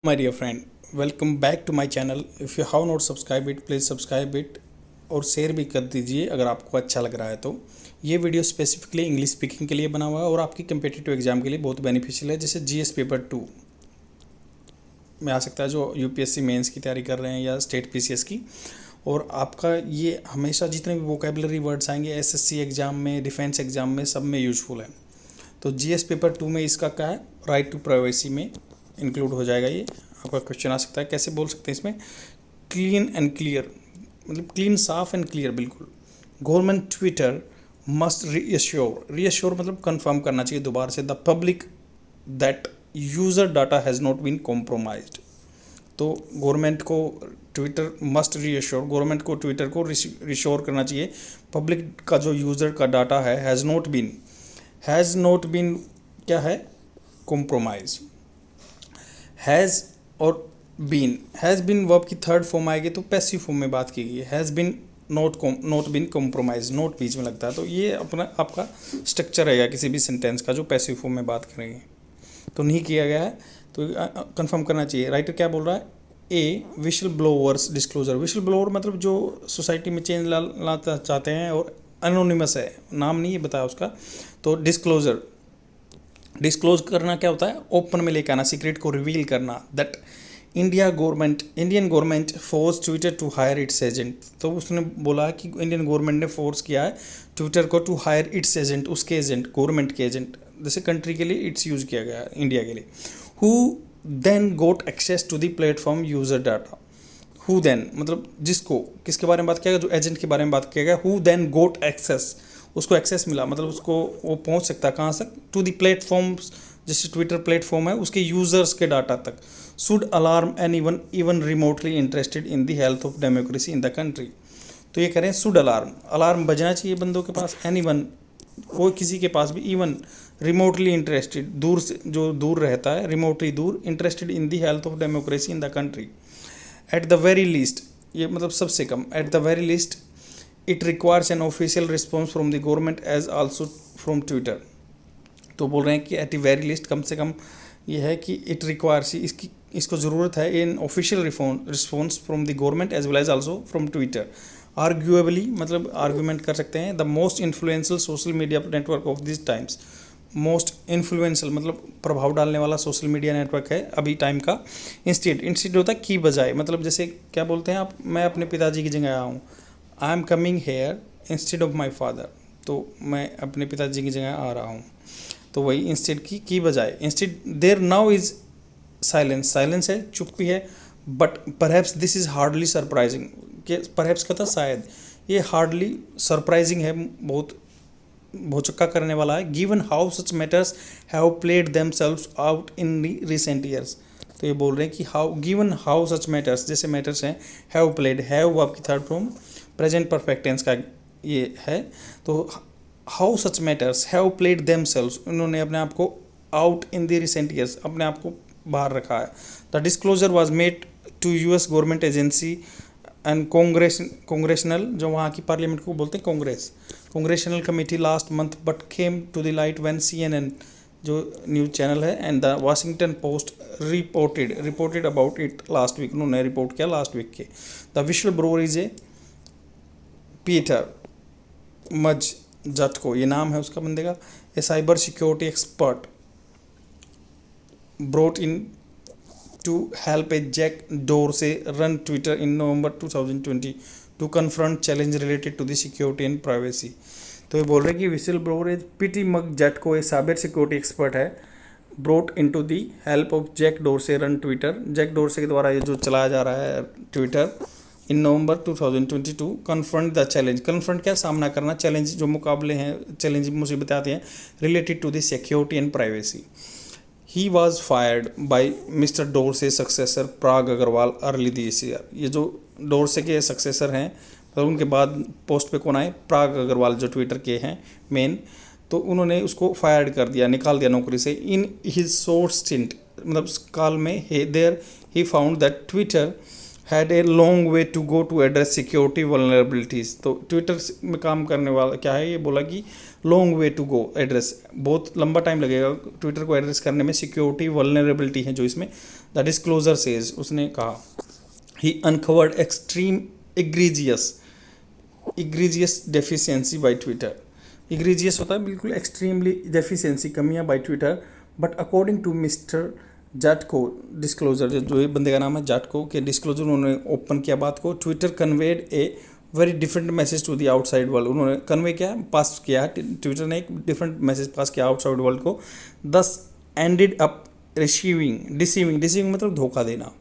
My dear friend, welcome back to my channel. If you have not subscribed it, please subscribe it और share भी कर दीजिए अगर आपको अच्छा लग रहा है तो। ये वीडियो स्पेसिफिकली इंग्लिश स्पीकिंग के लिए बना हुआ है और आपकी कम्पिटिटिव एग्जाम के लिए बहुत बेनिफिशियल है, जैसे जीएस पेपर 2 में आ सकता है जो यूपीएससी मेंस की तैयारी कर रहे हैं या स्टेट पीसीएस की। और आपका ये हमेशा जितने भी वोकेबलरी वर्ड्स आएंगे एसएससी एग्जाम में, डिफेंस एग्जाम में, सब में यूजफुल है। तो जीएस पेपर 2 में इसका क्या है, राइट टू प्राइवेसी में इंक्लूड हो जाएगा। ये आपका क्वेश्चन आ सकता है, कैसे बोल सकते हैं इसमें, क्लीन एंड क्लियर, मतलब क्लीन, साफ एंड क्लियर बिल्कुल। गवर्नमेंट ट्विटर मस्ट रीअश्योर मतलब कंफर्म करना चाहिए दोबारा से the public that user data has not been compromised. तो गवर्नमेंट को ट्विटर मस्ट रीअश्योर, गवर्नमेंट को ट्विटर को रिश्योर करना चाहिए पब्लिक का जो यूज़र का डाटा है हैज़ नॉट बीन क्या है, compromise. Has or has been verb की थर्ड फॉर्म आएगी तो पैसिव फॉर्म में बात की गई है। Has been not been compromise, note बीच में लगता है, तो ये अपना आपका स्ट्रक्चर रहेगा किसी भी सेंटेंस का जो पैसिव फॉर्म में बात करेंगे। तो नहीं किया गया है तो कंफर्म करना चाहिए। राइटर क्या बोल रहा है, a whistle blowers disclosure. Whistle blower मतलब जो सोसाइटी में चेंज लाना चाहते हैं और एनोनिमस है, नाम नहीं है बताया उसका। तो डिस्क्लोज करना क्या होता है, ओपन में लेकर आना, सीक्रेट को रिवील करना। That Indian government force Twitter to hire its agent. तो उसने बोला कि इंडियन गवर्नमेंट ने फोर्स किया है ट्विटर को टू हायर इट्स एजेंट, उसके एजेंट, गवर्नमेंट के एजेंट। जैसे कंट्री के लिए इट्स यूज किया गया है, इंडिया के लिए। Who then got access to the platform user data. Who then मतलब जिसको, किसके बारे में बात किया गया, जो एजेंट के बारे में बात किया गया। हु देन गोट एक्सेस, उसको एक्सेस मिला मतलब उसको वो पहुंच सकता है कहाँ तक, टू द प्लेटफॉर्म्स, जैसे ट्विटर प्लेटफॉर्म है उसके यूजर्स के डाटा तक। Should alarm anyone even remotely interested in the health of democracy in the country. तो ये करें शुड अलार्म बजना चाहिए बंदों के पास, एनीवन कोई किसी के पास भी, इवन रिमोटली इंटरेस्टेड दूर से, जो दूर रहता है, रिमोटली दूर, interested in the health of democracy in the country. At the very least, ये मतलब सबसे कम, at the very least it requires an official response from the government as also from Twitter. तो बोल रहे हैं कि एट द वेरी लिस्ट, कम से कम ये है कि इट रिक्वायर्स, इसको ज़रूरत है an official response from the government as well as also from Twitter. Arguably मतलब आर्गूमेंट कर सकते हैं, the most influential social media network of this times. Most influential मतलब प्रभाव डालने वाला सोशल मीडिया नेटवर्क है अभी टाइम का। इंस्टेड होता है की बजाय, मतलब जैसे क्या बोलते हैं आप, मैं अपने पिताजी की जगह आया हूँ, I am coming here instead of my father. तो मैं अपने पिताजी की जगह आ रहा हूँ, तो वही इंस्टेड की बजाय। Instead there now is silence है, चुप्पी है। But perhaps this is hardly surprising, कि परहैप्स का था शायद, ये हार्डली सरप्राइजिंग है, बहुत भौचक्का करने वाला है। Given how such matters have played themselves out in recent years. तो ये बोल रहे हैं कि गिवन हाउ सच मैटर्स, जैसे मैटर्स हैं, हैव प्लेड, हैव आपकी third form present perfect tense का ये है। तो how such matters have played themselves, उन्होंने अपने आप को out in the recent years, अपने आप को बाहर रखा है। The disclosure was made to US government agency and congressional, जो वहाँ की पार्लियामेंट को बोलते हैं congressional committee last month, but came to the light when CNN जो न्यूज़ चैनल है and the Washington Post reported about it last week, उन्होंने report किया लास्ट वीक के। The whistle blower is a Peiter Mudge Zatko, ये नाम है उसका बंदे का, a cyber security expert brought in to help a Jack Dorsey run Twitter in November 2020 to confront challenge related to the security and privacy. तो ये बोल रहे हैं कि whistle blower is Peiter Mudge Zatko, a cyber security expert है, brought in to the help of Jack Dorsey run Twitter, Jack Dorsey के द्वारा ये जो चलाया जा रहा है Twitter, in November 2022 confront the challenge. Confront क्या, सामना करना, चैलेंज जो मुकाबले हैं, चैलेंज मुसीबतें आती हैं related to the security and privacy. He was fired by mister Dorsey successor Parag Agrawal early this year. ये जो डोरसे के सक्सेसर हैं, तो उनके बाद पोस्ट पे कौन आए, प्राग अग्रवाल जो ट्विटर के हैं मेन, तो उन्होंने उसको फायर्ड कर दिया, निकाल दिया नौकरी से। इन हिज शॉर्ट स्टिंट मतलब काल में there he found that Twitter had a long way to go to address security vulnerabilities. तो ट्विटर में काम करने वाला क्या है, ये बोला कि long way to go address, बहुत लंबा टाइम लगेगा ट्विटर को एड्रेस करने में, सिक्योरिटी वल्नरेबिलिटी है जो इसमें द डिस्क्लोजर सेज, उसने कहा he uncovered extreme egregious deficiency by Twitter. Egregious होता है बिल्कुल एक्सट्रीमली डेफिशिएंसी, कमियां by Twitter, but according to mister Zatko disclosure, जो ये बंदे का नाम है जाटको के डिस्क्लोजर, उन्होंने ओपन किया बात को। Twitter conveyed a very different message to the outside world, उन्होंने कन्वे किया, पास किया, ट्विटर ने एक डिफरेंट मैसेज पास किया आउटसाइड वर्ल्ड को। दस एंडेड अप डिसीविंग मतलब धोखा देना,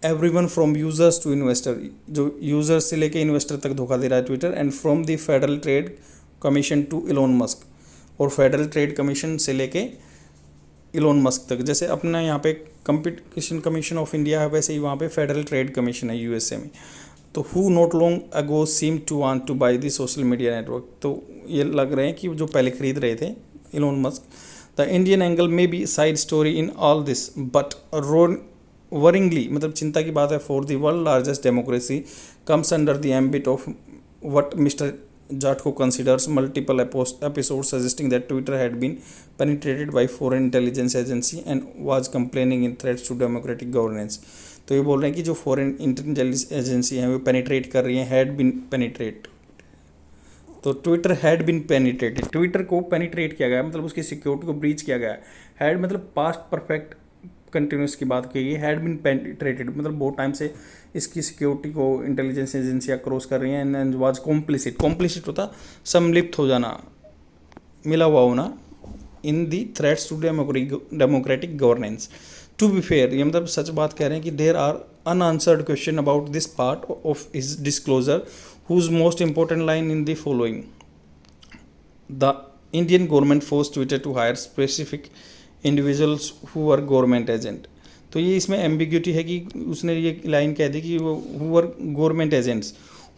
everyone from users to investor, जो यूजर्स से लेके इन्वेस्टर तक धोखा दे रहा है Twitter, and from the federal trade commission to Elon Musk, और फेडरल ट्रेड कमीशन से लेके इलोन मस्क तक। जैसे अपना यहाँ पे कंपटीशन कमीशन ऑफ इंडिया है, वैसे ही वहाँ पे फेडरल ट्रेड कमीशन है यूएसए में। तो who not long ago seem to want to buy the social media network, तो ये लग रहे हैं कि जो पहले खरीद रहे थे Elon Musk. The Indian angle may be side story in all this but worryingly, मतलब चिंता की बात है, for the world largest democracy comes under the ambit of what mister Jatko considers multiple episodes suggesting that Twitter had been penetrated by foreign intelligence agency and was complaining in threats to democratic governance। तो ये बोल रहे हैं कि जो foreign intelligence agency हैं वो penetrate कर रही हैं, हैड बिन पेनिट्रेट। तो Twitter had been penetrated, Twitter को पेनिट्रेट किया गया मतलब उसकी सिक्योरिटी को ब्रीच किया गया। हैड मतलब पास्ट परफेक्ट कंटिन्यूस की बात की है, हैड बिन पेनिट्रेटेड मतलब बहुत टाइम से इसकी सिक्योरिटी को इंटेलिजेंस एजेंसियाँ क्रॉस कर रही हैं, एंड वाज कॉम्प्लिसिट होता सम्मिलित हो जाना, मिला हुआ होना, in the threats to democratic governance. To be fair, ये मतलब सच बात कह रहे हैं कि there are unanswered question about this part of his disclosure, whose most important line in the following, the Indian government force Twitter to hire specific individuals who are government agent. तो ये इसमें एम्बिग्यूटी है कि उसने ये line कह दी कि वो who are government agents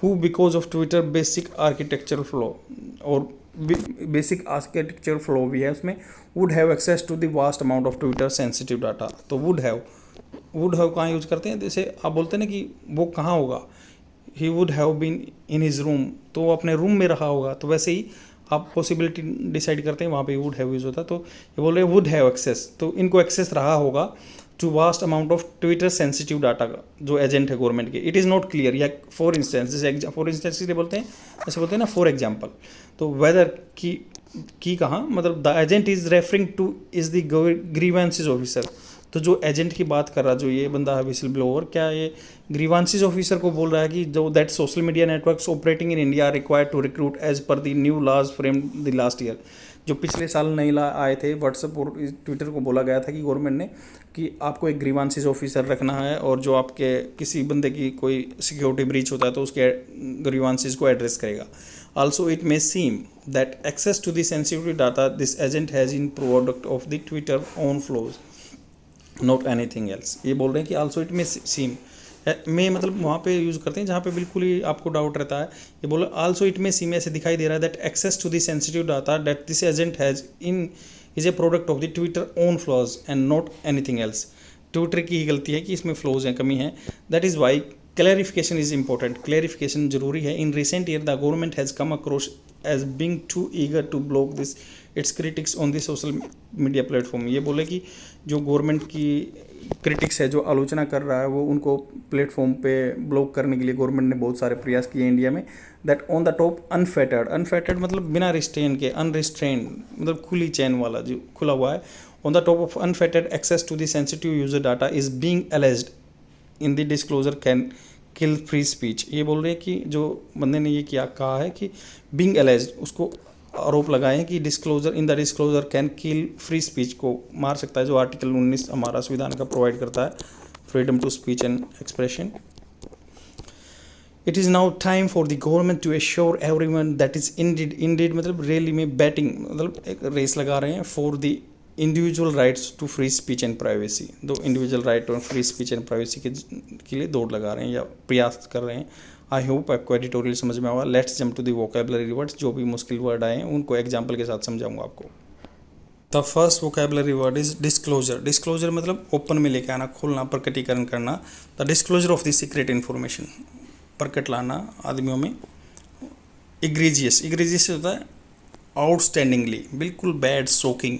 who because of Twitter basic architectural flow, और बेसिक आर्किटेक्चरल फ्लो भी है उसमें, would have access to the vast amount of Twitter sensitive data. तो वुड हैव कहाँ यूज करते हैं, जैसे आप बोलते हैं ना कि वो कहाँ होगा, he would have been in his room, तो वो अपने रूम में रहा होगा। तो वैसे ही आप पॉसिबिलिटी डिसाइड करते हैं, वहाँ पे वुड हैव यूज होता। तो ये बोल रहे हैं वुड हैव एक्सेस, तो इनको एक्सेस रहा होगा to vast amount of Twitter sensitive data का, जो एजेंट है गवर्नमेंट के। इट इज़ नॉट क्लियर, या फॉर इंस्टेंस, जैसे फॉर इंस्टेंस इसलिए बोलते हैं, ऐसे बोलते हैं ना फॉर एग्जाम्पल। तो वेदर की कहाँ मतलब the agent is referring two is the grievances officer, तो जो एजेंट की बात कर रहा जो ये बंदा है विसल ब्लोअर, क्या ये ग्रीवांसेज ऑफिसर को बोल रहा है कि जो that social media networks operating in India required to recruit as per the new laws framed the last year. जो पिछले साल नई लॉ आए थे व्हाट्सएप और ट्विटर को बोला गया था कि गवर्नमेंट ने कि आपको एक ग्रीवांसेज ऑफिसर रखना है, और जो आपके किसी बंदे की कोई सिक्योरिटी ब्रीच होता है तो उसके ग्रीवांसेज को एड्रेस करेगा। Also, it may seem that access to the sensitive data this agent has in product of the Twitter own flows, not anything else। ये बोल रहे हैं कि also it may seem में मतलब वहाँ पे यूज़ करते हैं जहाँ पे बिल्कुल ही आपको डाउट रहता है। ये बोला also it may seem ऐसे दिखाई दे रहा है that access to the sensitive data that this agent has in is a product of the Twitter own flaws and not anything else। Twitter की ही गलती है कि इसमें फ्लोज हैं, कमी है। That is why clarification is important, clarification जरूरी है। In recent year the government has come across as being too eager to block this its critics on the social media platform. ये बोले कि जो गवर्नमेंट की क्रिटिक्स है, जो आलोचना कर रहा है, वो उनको प्लेटफॉर्म पे ब्लॉक करने के लिए गवर्नमेंट ने बहुत सारे प्रयास किए इंडिया में। That on the top unfettered मतलब बिना रिस्ट्रेन के, अनरिस्ट्रेन मतलब खुली चैन वाला जो खुला हुआ है। On the top of unfettered access to the sensitive user data is being alleged in the disclosure can kill free speech. ये बोल रहे हैं कि जो बंदे ने ये किया कहा है कि बीइंग एलेज्ड, उसको आरोप लगाए हैं कि disclosure in the disclosure can kill free speech, को मार सकता है, जो आर्टिकल 19 हमारा संविधान का प्रोवाइड करता है, freedom to speech and expression. It is now time for the government to assure everyone that is indeed मतलब रियली में बैटिंग मतलब एक रेस लगा रहे हैं for the individual rights to free speech and privacy. दो इंडिविजुअल राइट और फ्री स्पीच एंड प्राइवेसी के लिए दौड़ लगा रहे हैं या प्रयास कर रहे हैं। आई होप आपको एडिटोरियल समझ में आएगा। Let's jump to the vocabulary words, जो भी मुश्किल वर्ड आए हैं उनको एग्जाम्पल के साथ समझाऊंगा आपको। The first vocabulary word is disclosure. Disclosure मतलब ओपन में लेके आना, खोलना, प्रकटीकरण करना। The disclosure of the secret information, प्रकट लाना आदमियों में। इग्रीजियस होता है आउटस्टैंडिंगली, बिल्कुल bad, shocking.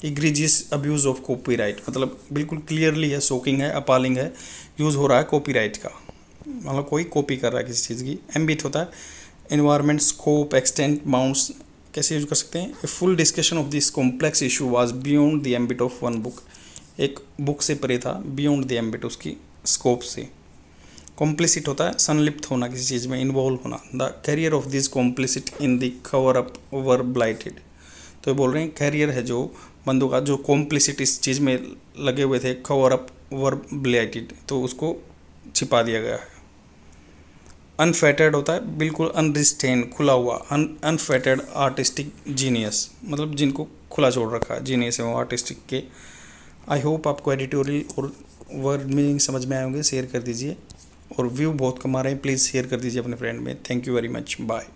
Egregious abuse of copyright, मतलब बिल्कुल क्लियरली है, शॉकिंग है, अपॉलिंग है, यूज़ हो रहा है कॉपीराइट का, मतलब कोई कॉपी कर रहा है किसी चीज़ की। एम्बिट होता है एनवायरनमेंट, स्कोप, एक्सटेंट, बाउंड्स, कैसे यूज कर सकते हैं। A full discussion of this complex issue was beyond the ambit of one book, एक बुक से परे था, बियॉन्ड द एम्बिट, उसकी स्कोप से। कॉम्प्लिसिट होता है संलिप्त होना, किसी चीज़ में इन्वॉल्व होना। The career of this complicit in the cover up were blighted, तो ये बोल रहे हैं कैरियर है जो बंदों का, जो कॉम्प्लिसिट इस चीज़ में लगे हुए थे, कवर अप वर ब्लाइटेड, तो उसको छिपा दिया गया है। अनफेटेड होता है बिल्कुल अनरिस्टेन, खुला हुआ। अनफेटेड आर्टिस्टिक जीनियस, मतलब जिनको खुला छोड़ रखा है, जीनियस है वो आर्टिस्टिक के। आई होप आपको एडिटोरियल और वर्ड मीनिंग समझ में आए होंगे, शेयर कर दीजिए। और व्यू बहुत कमा रहे हैं, प्लीज़ शेयर कर दीजिए अपने फ्रेंड में। Thank you very much, bye.